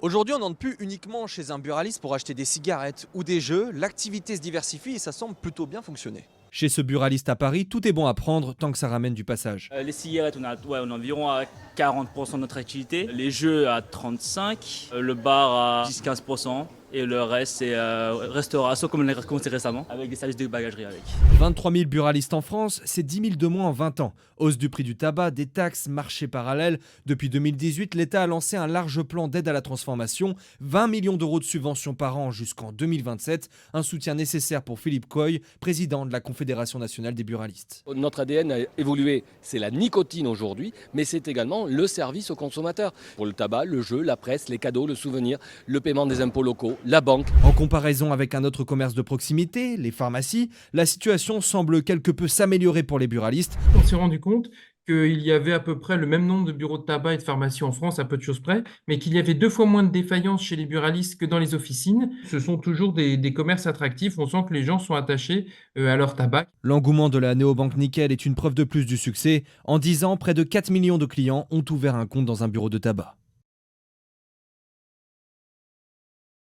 Aujourd'hui, on n'entre plus uniquement chez un buraliste pour acheter des cigarettes ou des jeux. L'activité se diversifie et ça semble plutôt bien fonctionner. Chez ce buraliste à Paris, tout est bon à prendre tant que ça ramène du passage. Les cigarettes, on a environ à 40% de notre activité. Les jeux à 35%, le bar à 10-15%. Et le reste, c'est restauration, comme on l'a commencé récemment, avec des services de bagagerie avec. 23 000 buralistes en France, c'est 10 000 de moins en 20 ans. Hausse du prix du tabac, des taxes, marché parallèle. Depuis 2018, l'État a lancé un large plan d'aide à la transformation. 20 millions d'euros de subventions par an jusqu'en 2027. Un soutien nécessaire pour Philippe Coy, président de la Confédération nationale des buralistes. Notre ADN a évolué, c'est la nicotine aujourd'hui, mais c'est également le service aux consommateurs. Pour le tabac, le jeu, la presse, les cadeaux, le souvenir, le paiement des impôts locaux, la banque. En comparaison avec un autre commerce de proximité, les pharmacies, la situation semble quelque peu s'améliorer pour les buralistes. On s'est rendu compte qu'il y avait à peu près le même nombre de bureaux de tabac et de pharmacies en France, à peu de choses près, mais qu'il y avait 2 fois moins de défaillances chez les buralistes que dans les officines. Ce sont toujours des commerces attractifs. On sent que les gens sont attachés à leur tabac. L'engouement de la néobanque Nickel est une preuve de plus du succès. En 10 ans, près de 4 millions de clients ont ouvert un compte dans un bureau de tabac.